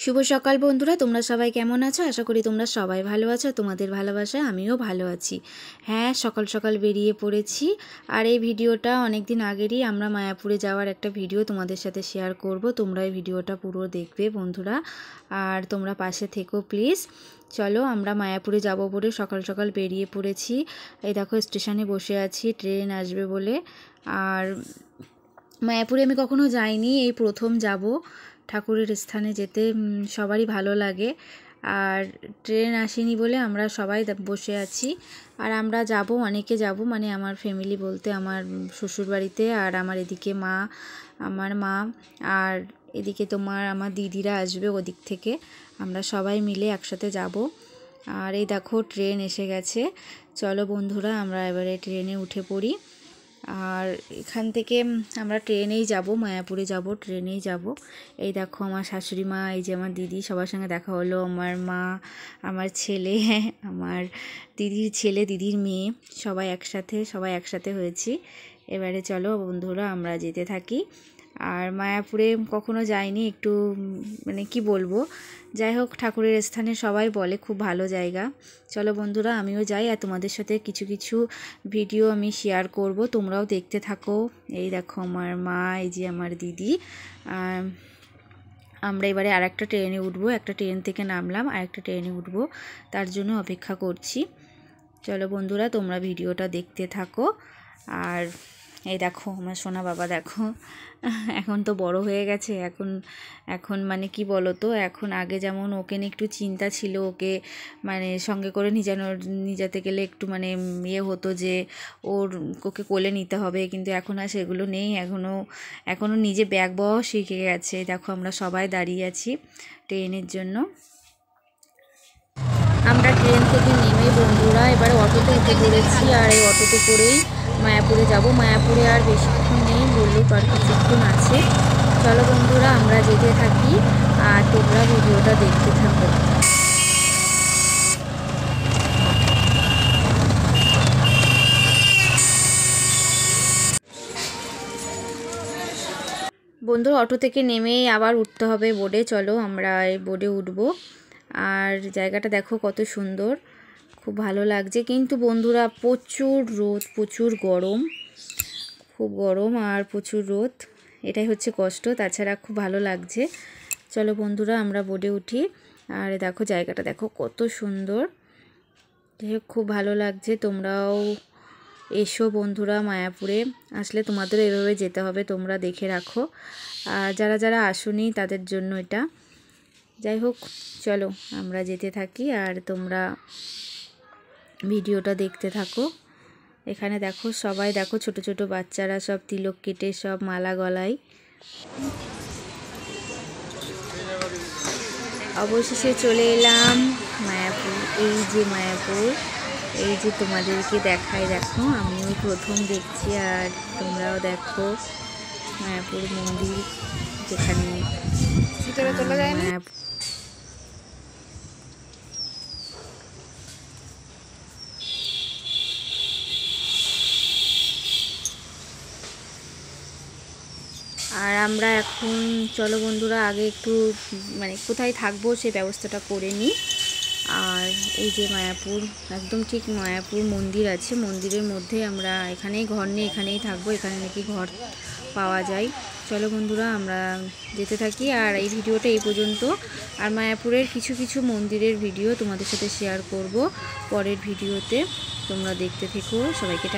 শুভ সকাল বন্ধুরা, তোমরা সবাই কেমন আছো? আশা করি তোমরা সবাই ভালো আছো। তোমাদের ভালোবাসায় আমিও ভালো আছি। হ্যাঁ, সকাল সকাল বেরিয়ে পড়েছি। আর এই ভিডিওটা অনেক দিন আগেরই আমরা মায়াপুরে যাওয়ার একটা ভিডিও তোমাদের সাথে শেয়ার করব। তোমরা এই ভিডিওটা পুরো দেখবে বন্ধুরা, আর তোমরা পাশে থেকো প্লিজ। চলো, আমরা মায়াপুরে যাব বলে সকাল সকাল বেরিয়ে পড়েছি। এই দেখো, স্টেশনে বসে আছি ট্রেন আসবে বলে। আর মায়াপুরে আমি কখনো যাইনি, এই প্রথম যাব। ঠাকুরের স্থানে যেতে সবারই ভালো লাগে। আর ট্রেন আসেনি বলে আমরা সবাই বসে আছি। আর আমরা যাব, অনেকে যাব, মানে আমার ফ্যামিলি বলতে আমার শ্বশুরবাড়িতে, আর আমার এদিকে মা, আমার মা, আর এদিকে আমার দিদিরা আসবে ওদিক থেকে। আমরা সবাই মিলে একসাথে যাব। আর এই দেখো, ট্রেন এসে গেছে। চলো বন্ধুরা, আমরা এবারে ট্রেনে উঠে পড়ি। আর এখান থেকে আমরা ট্রেনেই যাব, মায়াপুরে যাব, ট্রেনেই যাব। এই দেখো, আমার শাশুড়ি মা, এই যে আমার দিদি, সবার সঙ্গে দেখা হলো। আমার মা, আমার ছেলে, আমার দিদির ছেলে, দিদির মেয়ে, সবাই একসাথে হয়েছি। এবারে চলো বন্ধুরা, আমরা যেতে থাকি। আর মায়াপুরে কখনো যাইনি, একটু মানে কি বলবো, যাই হোক, ঠাকুরের স্থানে সবাই বলে খুব ভালো জায়গা। চলো বন্ধুরা, আমিও যাই, আর তোমাদের সাথে কিছু কিছু ভিডিও আমি শেয়ার করব, তোমরাও দেখতে থাকো। এই দেখো আমার মা, এই যে আমার দিদি। আমরা এবারে আর একটা ট্রেনে উঠবো, একটা ট্রেন থেকে নামলাম, আর একটা ট্রেনে উঠবো, তার জন্য অপেক্ষা করছি। চলো বন্ধুরা, তোমরা ভিডিওটা দেখতে থাকো। আর এই দেখো আমার সোনা বাবা, দেখো এখন তো বড় হয়ে গেছে। এখন মানে কি বলো তো, এখন আগে যেমন ওকে নিয়ে একটু চিন্তা ছিল, ওকে মানে সঙ্গে করে নিয়ে গেলে একটু মানে হতো যে ওকে কোলে নিতে হবে, কিন্তু এখন আর সেগুলো নেই। এখনও নিজে ব্যাগ বওয়াও শিখে গেছে। দেখো, আমরা সবাই দাঁড়িয়ে আছি ট্রেনের জন্য। আমরা ট্রেন থেকে নেমে বন্ধুরা এবারে অটোতে উঠে পড়েছি। আর এই অটোতে করেই মায়াপুরে যাব। মায়াপুরে আর বেশিক্ষণ নেই, বললেও আর কিছুক্ষণ আছে। চলো বন্ধুরা, আমরা যেতে থাকি, আর তোমরা ভিডিওটা দেখতে থাকো। বন্ধুরা, অটো থেকে নেমেই আবার উঠতে হবে বোর্ডে। চলো, আমরা এই বোর্ডে উঠবো। আর জায়গাটা দেখো কত সুন্দর, খুব ভালো লাগছে। কিন্তু বন্ধুরা, প্রচুর রোদ, প্রচুর গরম, খুব গরম আর প্রচুর রোদ, এটাই হচ্ছে কষ্ট, তাছাড়া খুব ভালো লাগছে। চলো বন্ধুরা, আমরা বোর্ডে উঠি। আর দেখো জায়গাটা দেখো কত সুন্দর, খুব ভালো লাগছে। তোমরাও এসো বন্ধুরা, মায়াপুরে আসলে তোমাদের এভাবে যেতে হবে, তোমরা দেখে রাখো। আর যারা যারা আসোনি তাদের জন্য এটা। যাই হোক, চলো আমরা যেতে থাকি, আর তোমরা ভিডিওটা দেখতে থাকো। এখানে দেখো সবাই, দেখো ছোট ছোট বাচ্চারা সব তিলক কেটে সব মালা গলায়। অবশেষে চলে এলাম মায়াপুর। এই যে মায়াপুর, এই যে তোমাদেরকে দেখাই, দেখো আমিও প্রথম দেখছি, আর তোমরাও দেখো মায়াপুর মন্দির, যেখানে মায়াপুর। আর আমরা এখন, চলো বন্ধুরা, আগে একটু মানে কোথায় থাকবো সেই ব্যবস্থাটা করে নিই। আর এই যে মায়াপুর, একদম ঠিক মায়াপুর মন্দির আছে, মন্দিরের মধ্যে আমরা এখানেই ঘর নিয়ে এখানেই থাকবো, এখানে নাকি ঘর পাওয়া যায়। চলো বন্ধুরা, আমরা যেতে থাকি। আর এই ভিডিওটা এই পর্যন্ত। আর মায়াপুরের কিছু কিছু মন্দিরের ভিডিও তোমাদের সাথে শেয়ার করব পরের ভিডিওতে, তোমরা দেখতে থেকো। সবাইকে